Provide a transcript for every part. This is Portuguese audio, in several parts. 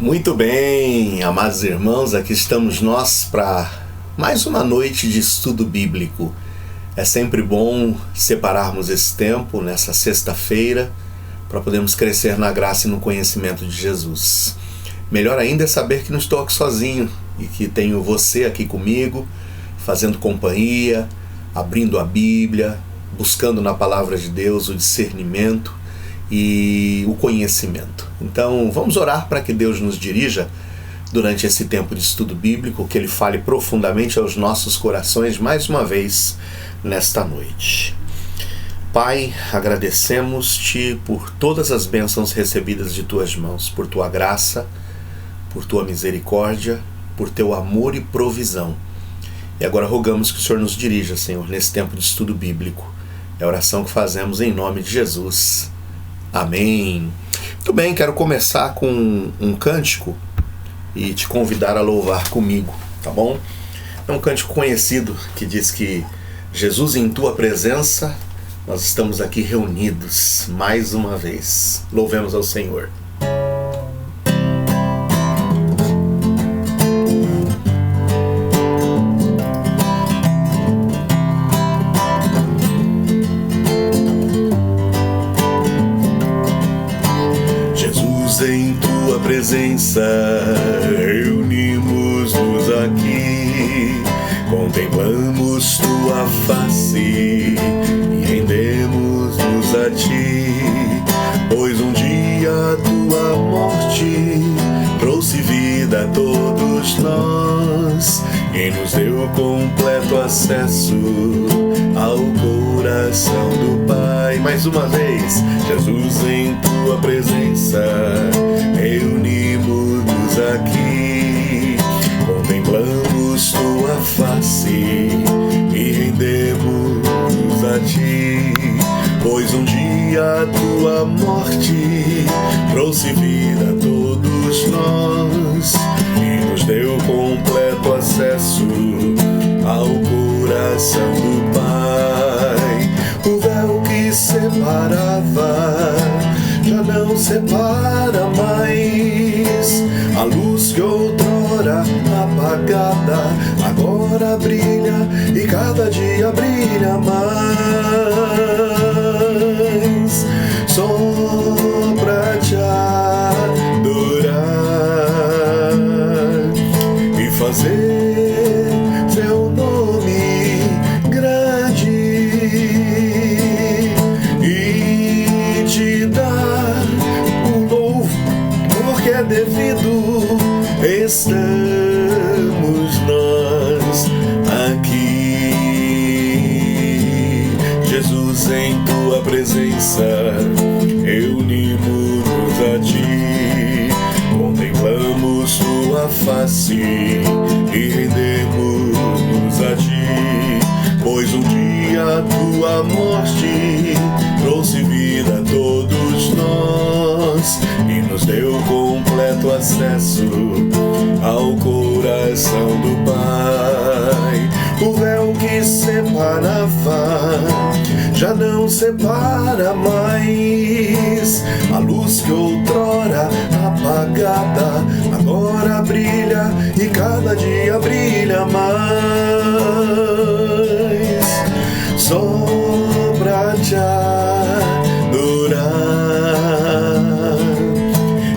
Muito bem, amados irmãos, aqui estamos nós para mais uma noite de estudo bíblico. É sempre bom separarmos esse tempo nessa sexta-feira para podermos crescer na graça e no conhecimento de Jesus. Melhor ainda é saber que não estou aqui sozinho e que tenho você aqui comigo, fazendo companhia, abrindo a Bíblia, buscando na palavra de Deus o discernimento e o conhecimento. Então vamos orar para que Deus nos dirija durante esse tempo de estudo bíblico, que Ele fale profundamente aos nossos corações mais uma vez nesta noite. Pai, agradecemos-te por todas as bênçãos recebidas de tuas mãos, por tua graça, por tua misericórdia, por teu amor e provisão. E agora rogamos que o Senhor nos dirija, Senhor, nesse tempo de estudo bíblico. É a oração que fazemos em nome de Jesus. Amém. Muito bem, quero começar com um cântico e te convidar a louvar comigo, tá bom? É um cântico conhecido que diz que Jesus, em tua presença, nós estamos aqui reunidos mais uma vez. Louvemos ao Senhor. Em tua presença reunimos-nos aqui, contemplamos tua face e rendemos-nos a ti, pois um dia tua morte trouxe vida a todos nós e nos deu completo acesso ao coração do Pai. Mais uma vez, Jesus, em tua presença reunimos-nos aqui, contemplamos tua face e rendemos-nos a ti, pois um dia tua morte trouxe vida a todos nós e nos deu completo acesso ao coração do Pai. O véu que separava já não separa mais. A luz que outrora apagada agora brilha e cada dia brilha mais. Só pra te adorar e fazer teu nome grande e te dar o louvor que é devido. Estamos nós aqui, Jesus, em tua presença reunimos-nos a ti, contemplamos tua face e rendemos-nos a ti, pois um dia tua morte trouxe vida a todos nós e nos deu completo acesso ao coração do Pai. O véu que separava já não separa mais. A luz que outrora apagada agora brilha e cada dia brilha mais. Só pra te adorar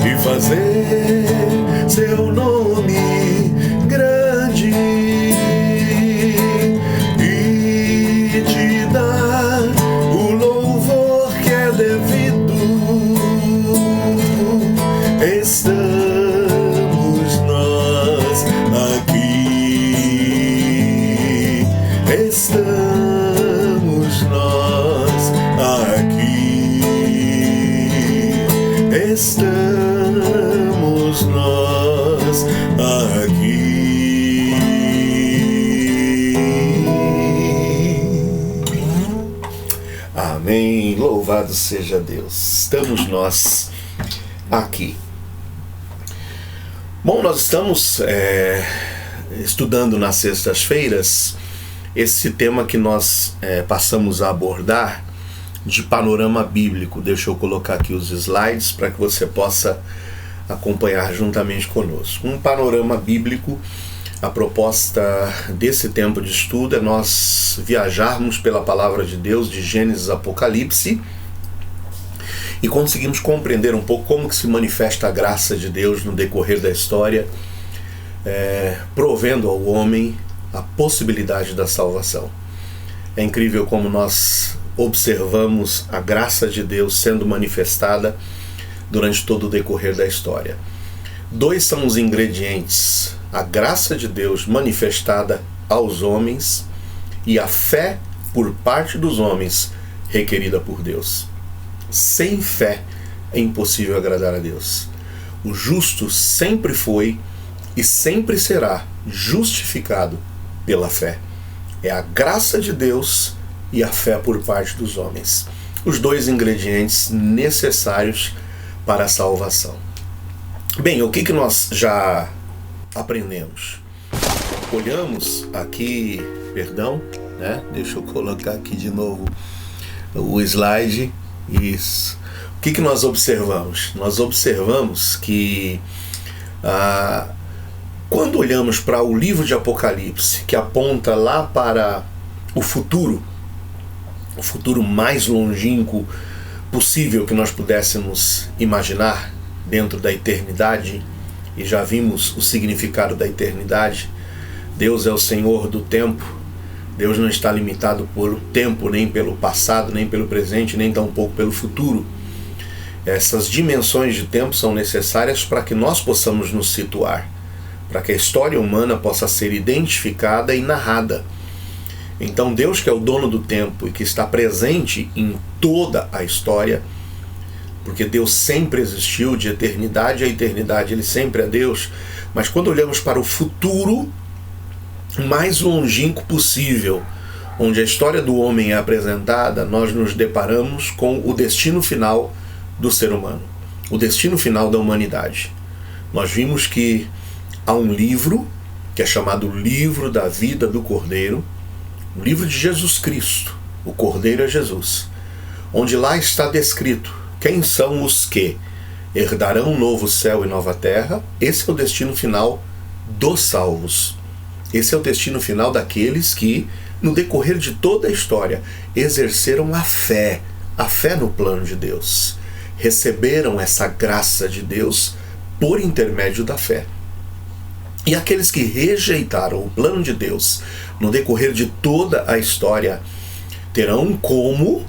e fazer seu nome grande e te dar o louvor que é devido. Estamos nós aqui, estamos nós aqui, estamos nós aqui. Amém. Louvado seja Deus. Estamos nós aqui. Bom, nós estamos estudando nas sextas-feiras esse tema que nós passamos a abordar de panorama bíblico. Deixa eu colocar aqui os slides para que você possa acompanhar juntamente conosco. Um panorama bíblico. A proposta desse tempo de estudo é nós viajarmos pela palavra de Deus de Gênesis a Apocalipse e conseguimos compreender um pouco como que se manifesta a graça de Deus no decorrer da história, provendo ao homem a possibilidade da salvação. É incrível como nós observamos a graça de Deus sendo manifestada durante todo o decorrer da história. Dois são os ingredientes: a graça de Deus manifestada aos homens e a fé por parte dos homens requerida por Deus. Sem fé é impossível agradar a Deus. O justo sempre foi e sempre será justificado pela fé. É a graça de Deus e a fé por parte dos homens. Os dois ingredientes necessários para a salvação. Bem, o que nós já aprendemos? Olhamos aqui, deixa eu colocar aqui de novo o slide. Isso. O que nós observamos? Nós observamos que quando olhamos para o livro de Apocalipse, que aponta lá para o futuro mais longínquo possível que nós pudéssemos imaginar dentro da eternidade, e já vimos o significado da eternidade. Deus é o Senhor do tempo. Deus não está limitado por tempo, nem pelo passado, nem pelo presente, nem tampouco pelo futuro. Essas dimensões de tempo são necessárias para que nós possamos nos situar, para que a história humana possa ser identificada e narrada. Então Deus, que é o dono do tempo e que está presente em toda a história, porque Deus sempre existiu, de eternidade a eternidade, Ele sempre é Deus, mas quando olhamos para o futuro mais longínquo possível, onde a história do homem é apresentada, nós nos deparamos com o destino final do ser humano, o destino final da humanidade. Nós vimos que há um livro, que é chamado Livro da Vida do Cordeiro, o livro de Jesus Cristo, o Cordeiro é Jesus, onde lá está descrito quem são os que herdarão um novo céu e nova terra. Esse é o destino final dos salvos. Esse é o destino final daqueles que, no decorrer de toda a história, exerceram a fé no plano de Deus. Receberam essa graça de Deus por intermédio da fé. E aqueles que rejeitaram o plano de Deus no decorrer de toda a história terão como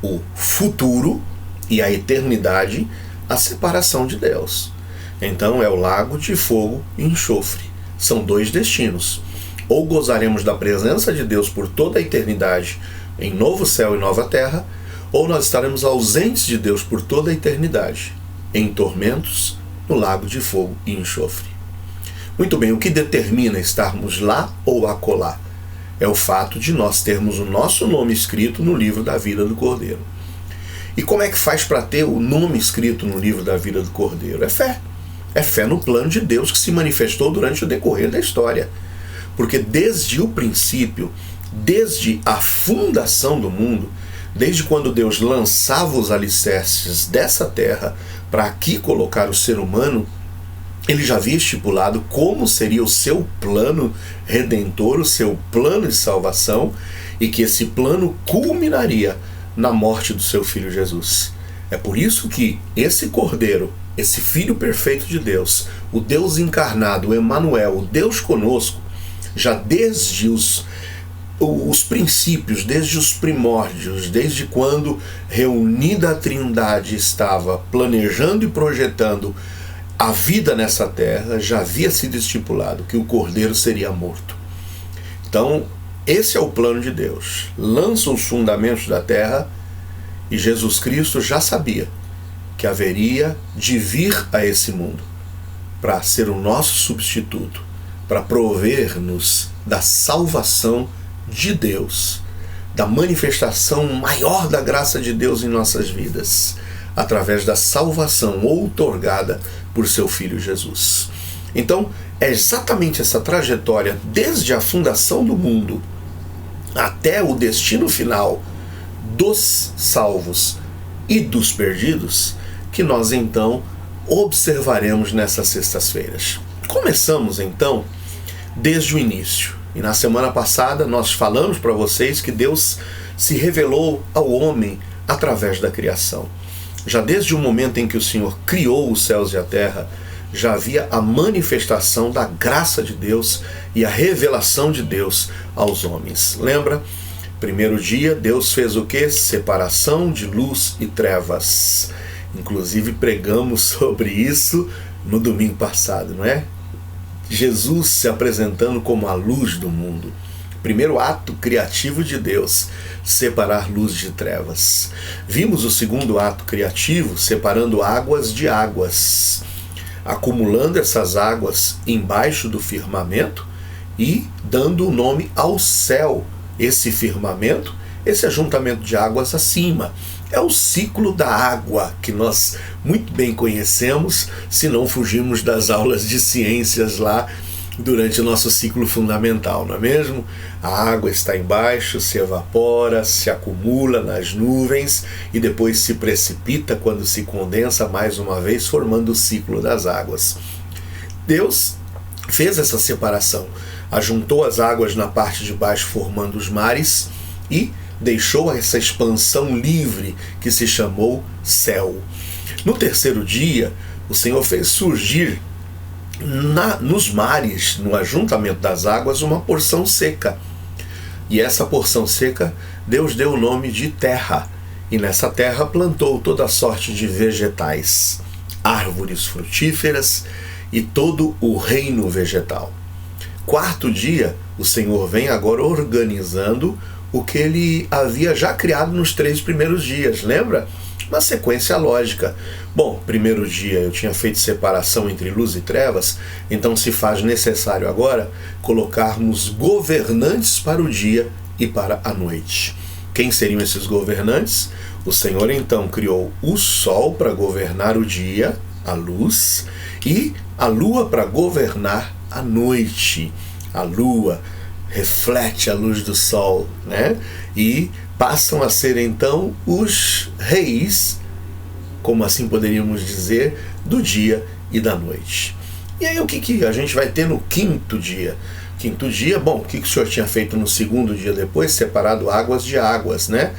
o futuro e a eternidade a separação de Deus. Então é o lago de fogo e enxofre. São dois destinos. Ou gozaremos da presença de Deus por toda a eternidade em novo céu e nova terra, ou nós estaremos ausentes de Deus por toda a eternidade em tormentos no lago de fogo e enxofre. Muito bem, o que determina estarmos lá ou acolá é o fato de nós termos o nosso nome escrito no livro da vida do Cordeiro. E como é que faz para ter o nome escrito no livro da vida do Cordeiro? É fé. É fé no plano de Deus que se manifestou durante o decorrer da história. Porque desde o princípio, desde a fundação do mundo, desde quando Deus lançava os alicerces dessa terra para aqui colocar o ser humano, Ele já havia estipulado como seria o seu plano redentor, o seu plano de salvação, e que esse plano culminaria na morte do seu Filho Jesus. É por isso que esse Cordeiro, esse Filho perfeito de Deus, o Deus encarnado, o Emanuel, o Deus conosco, já desde os princípios, desde os primórdios, desde quando reunida a Trindade estava planejando e projetando a vida nessa terra, já havia sido estipulado que o Cordeiro seria morto. Então, esse é o plano de Deus. Lança os fundamentos da terra e Jesus Cristo já sabia que haveria de vir a esse mundo para ser o nosso substituto, para prover-nos da salvação de Deus, da manifestação maior da graça de Deus em nossas vidas, através da salvação outorgada por seu Filho Jesus. Então, é exatamente essa trajetória, desde a fundação do mundo até o destino final dos salvos e dos perdidos, que nós então observaremos nessas sextas-feiras. Começamos então desde o início. E na semana passada nós falamos para vocês que Deus se revelou ao homem através da criação. Já desde o momento em que o Senhor criou os céus e a terra, já havia a manifestação da graça de Deus e a revelação de Deus aos homens. Lembra? Primeiro dia, Deus fez o quê? Separação de luz e trevas. Inclusive pregamos sobre isso no domingo passado, não é? Jesus se apresentando como a luz do mundo. Primeiro ato criativo de Deus, separar luz de trevas. Vimos o segundo ato criativo, separando águas de águas, acumulando essas águas embaixo do firmamento e dando o nome ao céu. Esse firmamento, esse ajuntamento de águas acima. É o ciclo da água que nós muito bem conhecemos, se não fugirmos das aulas de ciências lá durante o nosso ciclo fundamental, não é mesmo? A água está embaixo, se evapora, se acumula nas nuvens e depois se precipita quando se condensa mais uma vez, formando o ciclo das águas. Deus fez essa separação, ajuntou as águas na parte de baixo formando os mares e deixou essa expansão livre que se chamou céu. No terceiro dia, o Senhor fez surgir nos mares, no ajuntamento das águas, uma porção seca. E essa porção seca, Deus deu o nome de terra. E nessa terra plantou toda sorte de vegetais, árvores frutíferas e todo o reino vegetal. Quarto dia, o Senhor vem agora organizando o que ele havia já criado nos 3 primeiros dias, lembra? Uma sequência lógica. Bom, primeiro dia eu tinha feito separação entre luz e trevas, então se faz necessário agora colocarmos governantes para o dia e para a noite. Quem seriam esses governantes? O Senhor então criou o sol para governar o dia, a luz, e a lua para governar a noite. A lua reflete a luz do sol, né? E passam a ser então os reis, como assim poderíamos dizer, do dia e da noite. E aí o que a gente vai ter no quinto dia? Quinto dia, bom, o que o Senhor tinha feito no segundo dia depois? Separado águas de águas, né?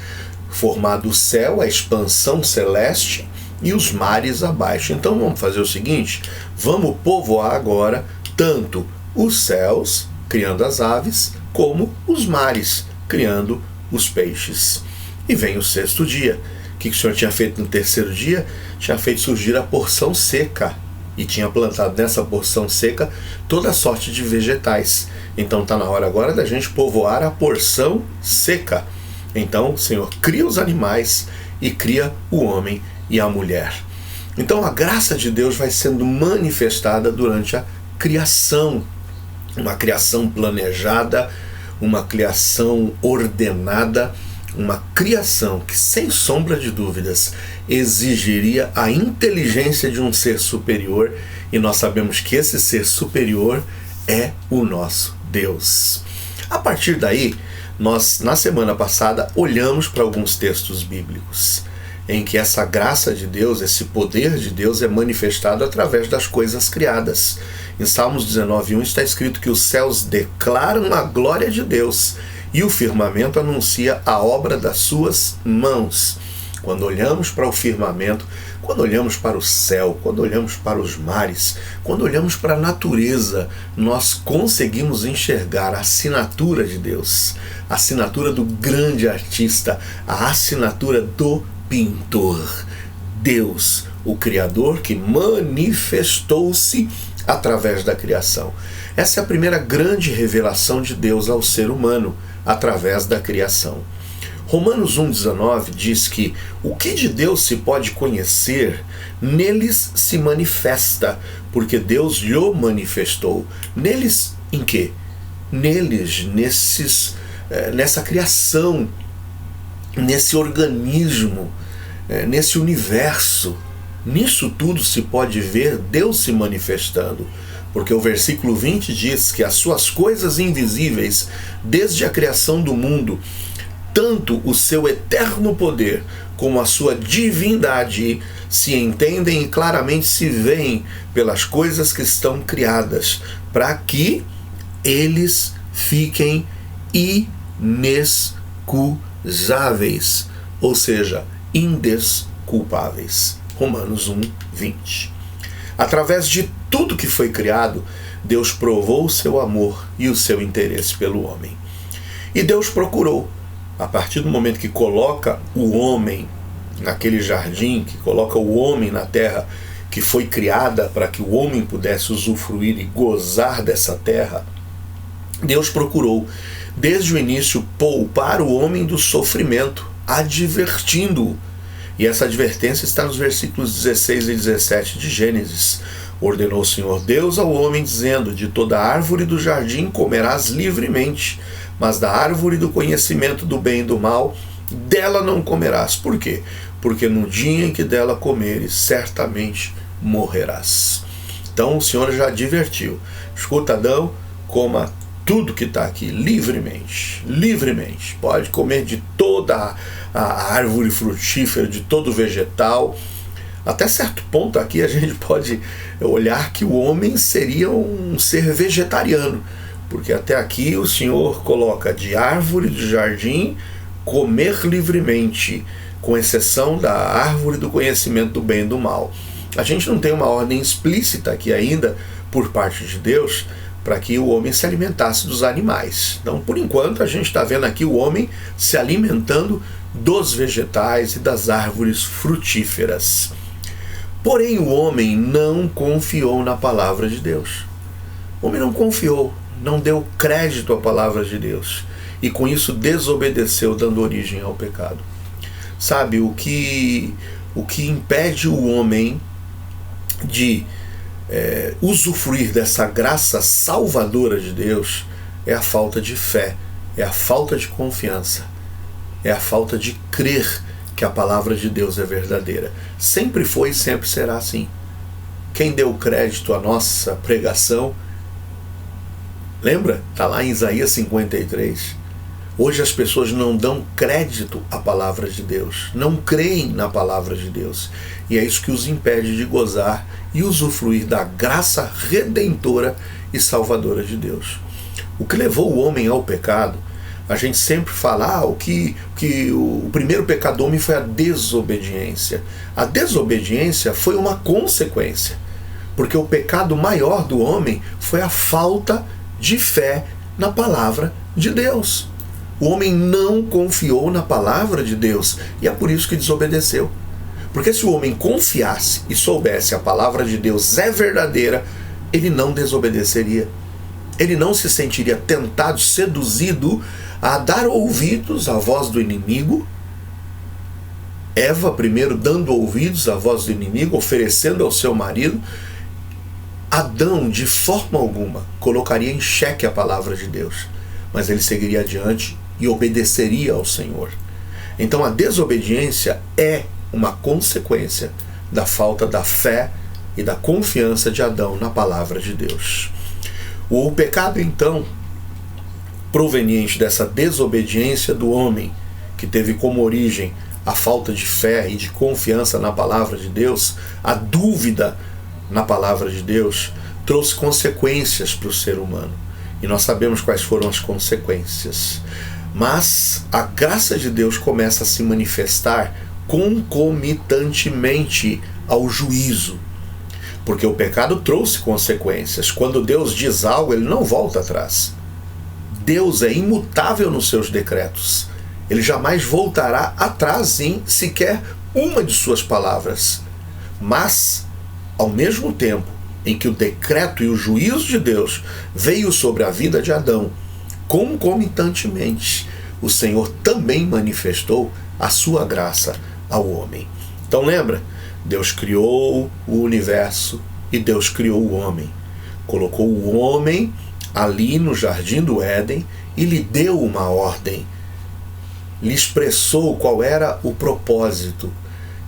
Formado o céu, a expansão celeste e os mares abaixo. Então vamos fazer o seguinte, vamos povoar agora tanto os céus, criando as aves, como os mares, criando os peixes. E vem o sexto dia. O que o Senhor tinha feito no terceiro dia? Tinha feito surgir a porção seca. E tinha plantado nessa porção seca toda sorte de vegetais. Então está na hora agora da gente povoar a porção seca. Então o Senhor cria os animais e cria o homem e a mulher. Então a graça de Deus vai sendo manifestada durante a criação. Uma criação planejada, uma criação ordenada, uma criação que, sem sombra de dúvidas, exigiria a inteligência de um ser superior, e nós sabemos que esse ser superior é o nosso Deus. A partir daí, nós, na semana passada, olhamos para alguns textos bíblicos, em que essa graça de Deus, esse poder de Deus é manifestado através das coisas criadas. Em Salmos 19:1 está escrito que os céus declaram a glória de Deus e o firmamento anuncia a obra das suas mãos. Quando olhamos para o firmamento, quando olhamos para o céu, quando olhamos para os mares, quando olhamos para a natureza, nós conseguimos enxergar a assinatura de Deus, a assinatura do grande artista, a assinatura do pintor. Deus, o Criador que manifestou-se através da criação. Essa é a primeira grande revelação de Deus ao ser humano, através da criação. Romanos 1,19 diz que o que de Deus se pode conhecer, neles se manifesta, porque Deus lhe manifestou. Neles em quê? Neles, nessa criação, nesse organismo, nesse universo. Nisso tudo se pode ver Deus se manifestando, porque o versículo 20 diz que as suas coisas invisíveis, desde a criação do mundo, tanto o seu eterno poder como a sua divindade se entendem e claramente se veem pelas coisas que estão criadas, para que eles fiquem inexcusáveis, ou seja, indesculpáveis. Romanos 1:20. Através de tudo que foi criado, Deus provou o seu amor e o seu interesse pelo homem. E Deus procurou, a partir do momento que coloca o homem naquele jardim, que coloca o homem na terra que foi criada para que o homem pudesse usufruir e gozar dessa terra, Deus procurou, desde o início, poupar o homem do sofrimento, advertindo-o. E essa advertência está nos versículos 16 e 17 de Gênesis. Ordenou o Senhor Deus ao homem, dizendo: de toda árvore do jardim comerás livremente, mas da árvore do conhecimento do bem e do mal, dela não comerás. Por quê? Porque no dia em que dela comeres, certamente morrerás. Então o Senhor já advertiu: escuta, Adão, coma tudo que está aqui livremente, livremente. Pode comer de toda a árvore frutífera, de todo vegetal. Até certo ponto aqui a gente pode olhar que o homem seria um ser vegetariano, porque até aqui o Senhor coloca de árvore do jardim comer livremente, com exceção da árvore do conhecimento do bem e do mal. A gente não tem uma ordem explícita aqui ainda por parte de Deus para que o homem se alimentasse dos animais. Então, por enquanto, a gente está vendo aqui o homem se alimentando dos vegetais e das árvores frutíferas. Porém, o homem não confiou na palavra de Deus. O homem não confiou, não deu crédito à palavra de Deus, e com isso desobedeceu, dando origem ao pecado. Sabe, o que impede o homem de usufruir dessa graça salvadora de Deus é a falta de fé, é a falta de confiança, é a falta de crer que a palavra de Deus é verdadeira. Sempre foi e sempre será assim. Quem deu crédito à nossa pregação, lembra? Está lá em Isaías 53. Hoje as pessoas não dão crédito à palavra de Deus, não creem na palavra de Deus. E é isso que os impede de gozar e usufruir da graça redentora e salvadora de Deus. O que levou o homem ao pecado, a gente sempre fala o primeiro pecado do homem foi a desobediência. A desobediência foi uma consequência, porque o pecado maior do homem foi a falta de fé na palavra de Deus. O homem não confiou na palavra de Deus e é por isso que desobedeceu. Porque se o homem confiasse e soubesse a palavra de Deus é verdadeira, ele não desobedeceria. Ele não se sentiria tentado, seduzido a dar ouvidos à voz do inimigo. Eva primeiro dando ouvidos à voz do inimigo, oferecendo ao seu marido. Adão, de forma alguma, colocaria em xeque a palavra de Deus, mas ele seguiria adiante e obedeceria ao Senhor. Então a desobediência é uma consequência da falta da fé e da confiança de Adão na palavra de Deus. O pecado, então, proveniente dessa desobediência do homem, que teve como origem a falta de fé e de confiança na palavra de Deus, a dúvida na palavra de Deus, trouxe consequências para o ser humano. E nós sabemos quais foram as consequências. Mas a graça de Deus começa a se manifestar concomitantemente ao juízo. Porque o pecado trouxe consequências. Quando Deus diz algo, ele não volta atrás. Deus é imutável nos seus decretos. Ele jamais voltará atrás em sequer uma de suas palavras. Mas, ao mesmo tempo em que o decreto e o juízo de Deus veio sobre a vida de Adão, concomitantemente, o Senhor também manifestou a sua graça ao homem. Então lembra? Deus criou o universo e Deus criou o homem. Colocou o homem ali no jardim do Éden e lhe deu uma ordem. Lhe expressou qual era o propósito.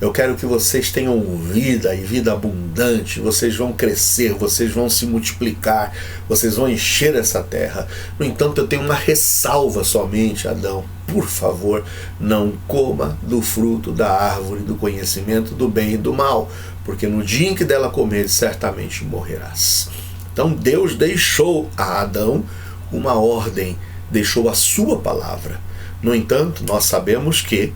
Eu quero que vocês tenham vida e vida abundante. Vocês vão crescer, vocês vão se multiplicar, vocês vão encher essa terra. No entanto, eu tenho uma ressalva somente, Adão. Por favor, não coma do fruto da árvore do conhecimento do bem e do mal, porque no dia em que dela comeres, certamente morrerás. Então Deus deixou a Adão uma ordem, deixou a sua palavra. No entanto, nós sabemos que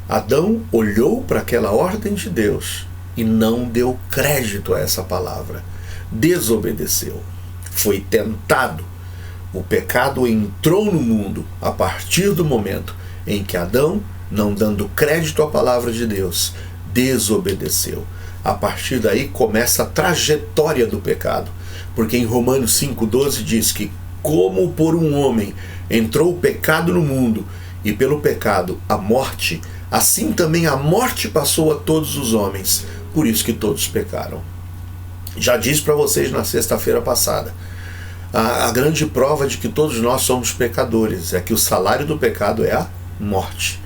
Adão olhou para aquela ordem de Deus e não deu crédito a essa palavra. Desobedeceu. Foi tentado. O pecado entrou no mundo a partir do momento em que Adão, não dando crédito à palavra de Deus, desobedeceu. A partir daí começa a trajetória do pecado. Porque em Romanos 5,12 diz que como por um homem entrou o pecado no mundo e pelo pecado a morte, assim também a morte passou a todos os homens, por isso que todos pecaram. Já disse para vocês na sexta-feira passada, a grande prova de que todos nós somos pecadores é que o salário do pecado é a morte.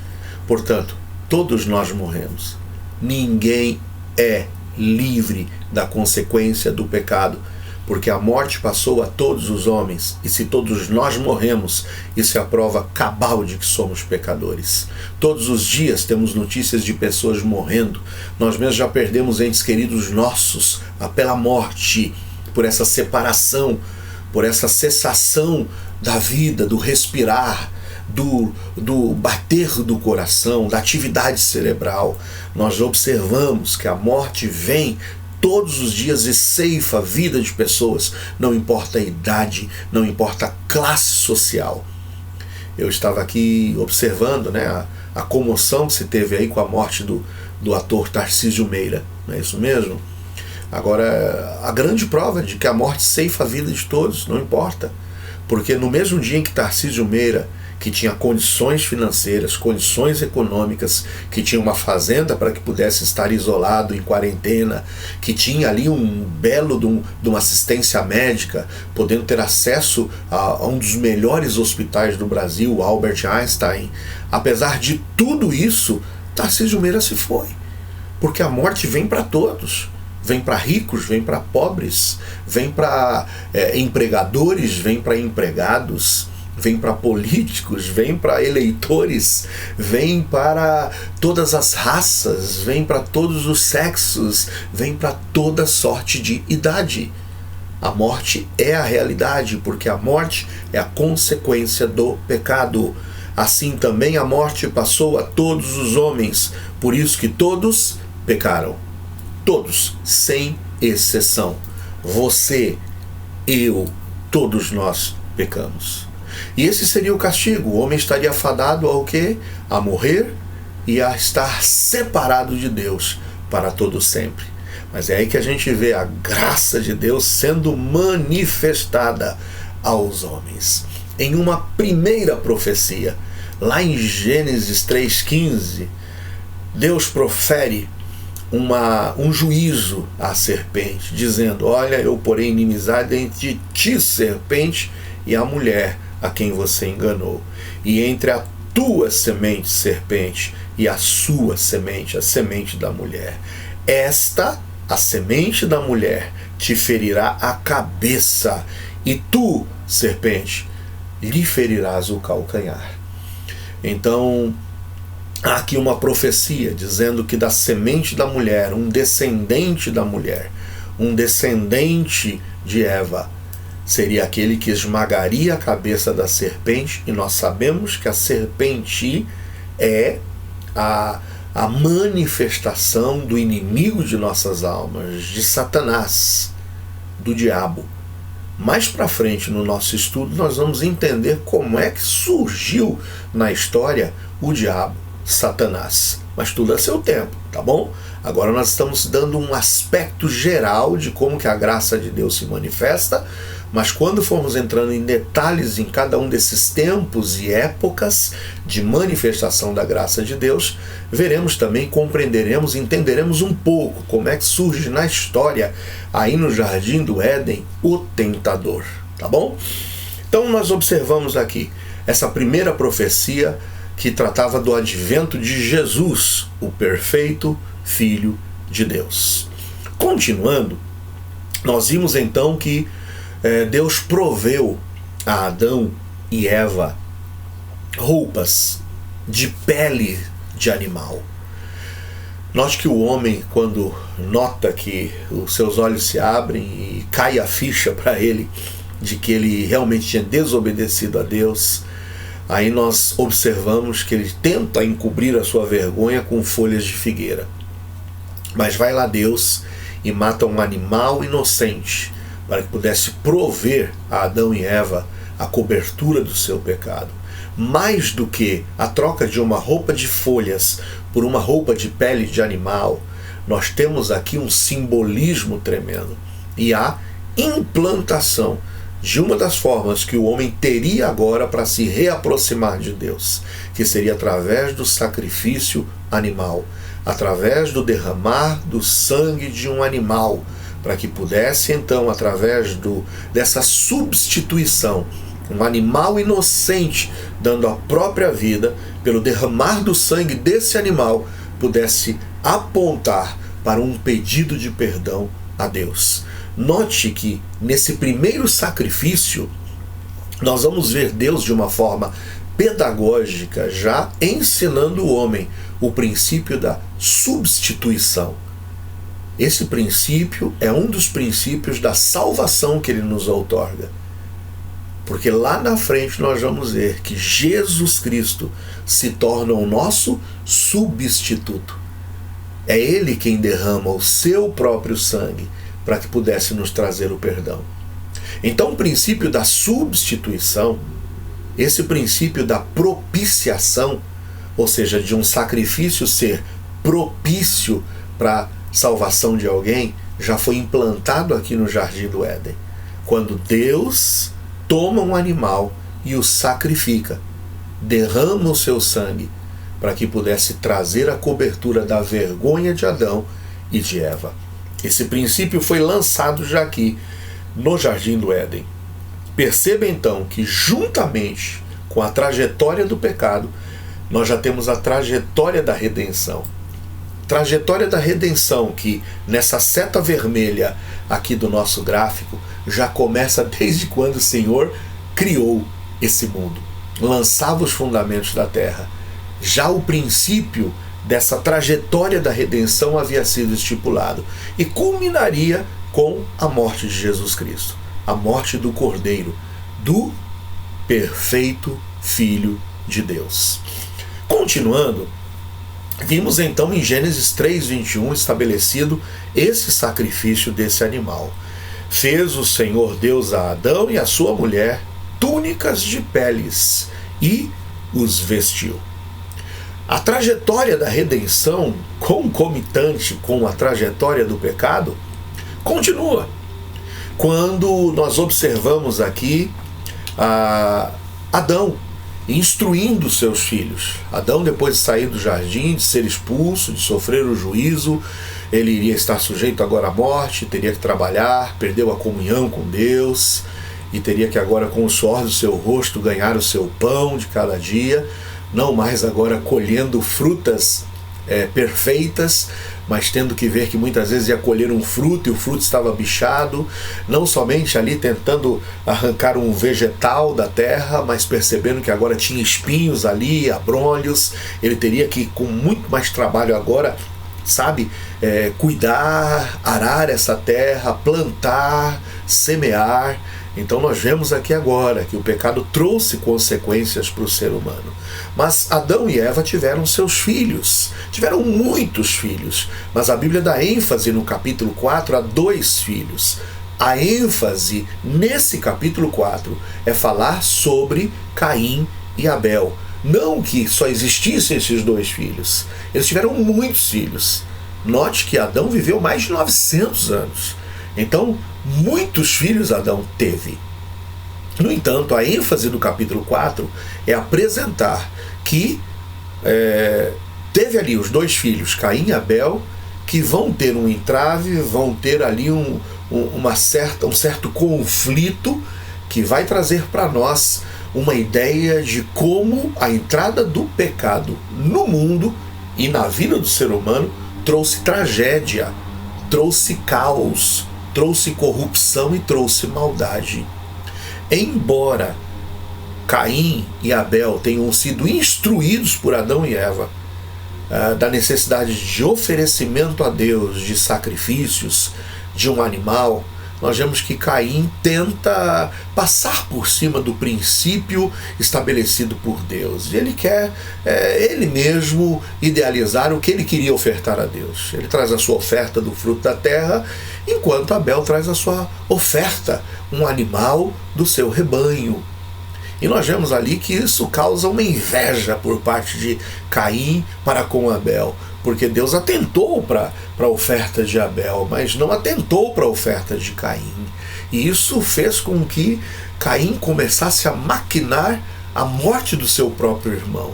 Portanto, todos nós morremos. Ninguém é livre da consequência do pecado, porque a morte passou a todos os homens, e se todos nós morremos, isso é a prova cabal de que somos pecadores. Todos os dias temos notícias de pessoas morrendo. Nós mesmos já perdemos entes queridos nossos pela morte, por essa separação, por essa cessação da vida, do respirar, do bater do coração, da atividade cerebral. Nós observamos que a morte vem todos os dias e ceifa a vida de pessoas, não importa a idade, não importa a classe social. Eu estava aqui observando, a comoção que se teve aí com a morte do ator Tarcísio Meira, não é isso mesmo? Agora, a grande prova de que a morte ceifa a vida de todos, não importa, porque no mesmo dia em que Tarcísio Meira, que tinha condições financeiras, condições econômicas, que tinha uma fazenda para que pudesse estar isolado, em quarentena, que tinha ali um belo de uma assistência médica, podendo ter acesso a um dos melhores hospitais do Brasil, o Albert Einstein. Apesar de tudo isso, Tarcísio Meira se foi, porque a morte vem para todos. Vem para ricos, vem para pobres, vem para empregadores, vem para empregados, vem para políticos, vem para eleitores, vem para todas as raças, vem para todos os sexos, vem para toda sorte de idade. A morte é a realidade, porque a morte é a consequência do pecado. Assim também a morte passou a todos os homens, por isso que todos pecaram. Todos, sem exceção. Você, eu, todos nós pecamos. E esse seria o castigo. O homem estaria fadado ao quê? A morrer e a estar separado de Deus para todo sempre. Mas é aí que a gente vê a graça de Deus sendo manifestada aos homens. Em uma primeira profecia, lá em Gênesis 3,15, Deus profere um juízo à serpente, dizendo: olha, eu porei inimizade entre ti, serpente, e a mulher a quem você enganou, e entre a tua semente, serpente, e a sua semente, a semente da mulher. Esta, a semente da mulher, te ferirá a cabeça, e tu, serpente, lhe ferirás o calcanhar. Então, há aqui uma profecia dizendo que da semente da mulher, um descendente da mulher, um descendente de Eva, seria aquele que esmagaria a cabeça da serpente, e nós sabemos que a serpente é a manifestação do inimigo de nossas almas, de Satanás, do diabo. Mais para frente no nosso estudo nós vamos entender como é que surgiu na história o diabo, Satanás. Mas tudo a seu tempo, tá bom? Agora nós estamos dando um aspecto geral de como que a graça de Deus se manifesta, mas quando formos entrando em detalhes em cada um desses tempos e épocas de manifestação da graça de Deus, veremos também, compreenderemos, entenderemos um pouco como é que surge na história, aí no Jardim do Éden, o tentador, tá bom? Então nós observamos aqui essa primeira profecia que tratava do advento de Jesus, o perfeito Filho de Deus. Continuando, nós vimos então que Deus proveu a Adão e Eva roupas de pele de animal. Note que o homem, quando nota que os seus olhos se abrem e cai a ficha para ele de que ele realmente tinha desobedecido a Deus, aí nós observamos que ele tenta encobrir a sua vergonha com folhas de figueira. Mas vai lá Deus e mata um animal inocente para que pudesse prover a Adão e Eva a cobertura do seu pecado. Mais do que a troca de uma roupa de folhas por uma roupa de pele de animal, nós temos aqui um simbolismo tremendo e a implantação de uma das formas que o homem teria agora para se reaproximar de Deus, que seria através do sacrifício animal, através do derramar do sangue de um animal, para que pudesse então, através dessa substituição, um animal inocente dando a própria vida, pelo derramar do sangue desse animal, pudesse apontar para um pedido de perdão a Deus. Note que nesse primeiro sacrifício nós vamos ver Deus de uma forma pedagógica já ensinando o homem o princípio da substituição. Esse princípio é um dos princípios da salvação que ele nos outorga. Porque lá na frente nós vamos ver que Jesus Cristo se torna o nosso substituto. É Ele quem derrama o seu próprio sangue para que pudesse nos trazer o perdão. Então o princípio da substituição, esse princípio da propiciação, ou seja, de um sacrifício ser propício para a salvação de alguém, já foi implantado aqui no Jardim do Éden. Quando Deus toma um animal e o sacrifica, derrama o seu sangue para que pudesse trazer a cobertura da vergonha de Adão e de Eva. Esse princípio foi lançado já aqui no Jardim do Éden. Perceba então que juntamente com a trajetória do pecado, nós já temos a trajetória da redenção. Trajetória da redenção que nessa seta vermelha aqui do nosso gráfico já começa desde quando o Senhor criou esse mundo, lançava os fundamentos da terra. Já o princípio dessa trajetória da redenção havia sido estipulado e culminaria com a morte de Jesus Cristo, a morte do Cordeiro, do perfeito Filho de Deus. Continuando, vimos então em Gênesis 3:21 estabelecido esse sacrifício desse animal. Fez o Senhor Deus a Adão e a sua mulher túnicas de peles e os vestiu. A trajetória da redenção, concomitante com a trajetória do pecado, continua. Quando nós observamos aqui Adão instruindo seus filhos. Adão, depois de sair do jardim, de ser expulso, de sofrer o juízo, ele iria estar sujeito agora à morte, teria que trabalhar, perdeu a comunhão com Deus e teria que agora com o suor do seu rosto ganhar o seu pão de cada dia, não mais agora colhendo frutas perfeitas, mas tendo que ver que muitas vezes ia colher um fruto e o fruto estava bichado, não somente ali tentando arrancar um vegetal da terra, mas percebendo que agora tinha espinhos ali, abrolhos, ele teria que com muito mais trabalho agora, cuidar, arar essa terra, plantar, semear. Então nós vemos aqui agora que o pecado trouxe consequências para o ser humano. Mas Adão e Eva tiveram seus filhos, tiveram muitos filhos, mas a Bíblia dá ênfase no capítulo 4 a 2 filhos. A ênfase nesse capítulo 4 é falar sobre Caim e Abel. Não que só existissem esses 2 filhos, eles tiveram muitos filhos. Note que Adão viveu mais de 900 anos. Então, muitos filhos Adão teve. No entanto, a ênfase do capítulo 4 é apresentar que teve ali os 2 filhos, Caim e Abel, que vão ter um entrave, vão ter ali um certo conflito que vai trazer para nós uma ideia de como a entrada do pecado no mundo e na vida do ser humano trouxe tragédia, trouxe caos, trouxe corrupção e trouxe maldade. Embora Caim e Abel tenham sido instruídos por Adão e Eva da necessidade de oferecimento a Deus de sacrifícios de um animal, nós vemos que Caim tenta passar por cima do princípio estabelecido por Deus. Ele quer, ele mesmo, idealizar o que ele queria ofertar a Deus. Ele traz a sua oferta do fruto da terra, enquanto Abel traz a sua oferta, um animal do seu rebanho. E nós vemos ali que isso causa uma inveja por parte de Caim para com Abel, porque Deus atentou para a oferta de Abel, mas não atentou para a oferta de Caim. E isso fez com que Caim começasse a maquinar a morte do seu próprio irmão.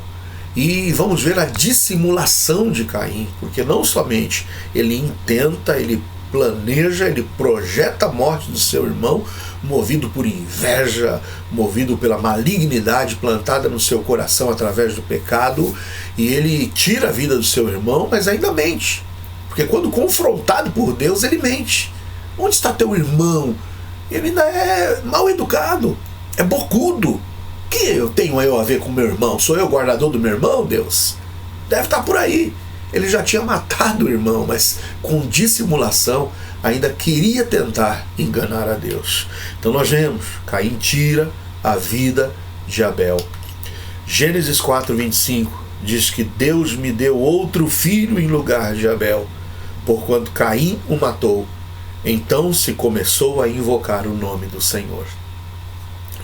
E vamos ver a dissimulação de Caim, porque não somente ele intenta, ele planeja, ele projeta a morte do seu irmão, movido por inveja, movido pela malignidade plantada no seu coração através do pecado, e ele tira a vida do seu irmão, mas ainda mente, porque quando confrontado por Deus, ele mente. Onde está teu irmão? Ele ainda é mal educado, é bocudo. O que eu tenho a ver com meu irmão? Sou eu o guardador do meu irmão, Deus? Deve estar por aí. Ele já tinha matado o irmão, mas com dissimulação ainda queria tentar enganar a Deus. Então nós vemos, Caim tira a vida de Abel. Gênesis 4:25 diz que Deus me deu outro filho em lugar de Abel, porquanto Caim o matou. Então se começou a invocar o nome do Senhor.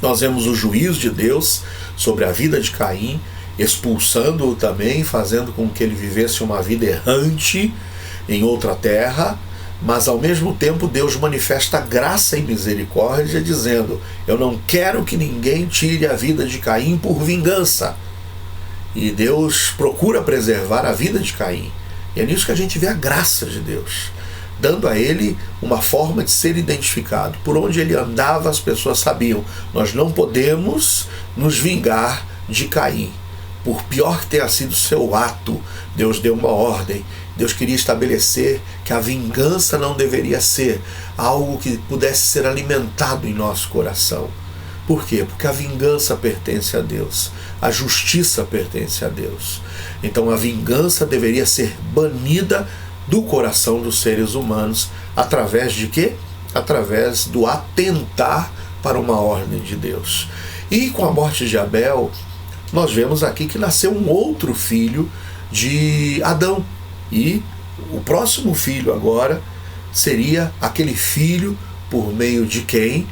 Nós vemos o juízo de Deus sobre a vida de Caim, expulsando-o também, fazendo com que ele vivesse uma vida errante em outra terra, mas ao mesmo tempo Deus manifesta graça e misericórdia, dizendo: eu não quero que ninguém tire a vida de Caim por vingança. E Deus procura preservar a vida de Caim. E é nisso que a gente vê a graça de Deus, dando a ele uma forma de ser identificado. Por onde ele andava, as pessoas sabiam: nós não podemos nos vingar de Caim. Por pior que tenha sido o seu ato, Deus deu uma ordem. Deus queria estabelecer que a vingança não deveria ser algo que pudesse ser alimentado em nosso coração. Por quê? Porque a vingança pertence a Deus, a justiça pertence a Deus. Então a vingança deveria ser banida do coração dos seres humanos. Através de quê? Através do atentar para uma ordem de Deus. E com a morte de Abel, nós vemos aqui que nasceu um outro filho de Adão. E o próximo filho agora seria aquele filho por meio de quem,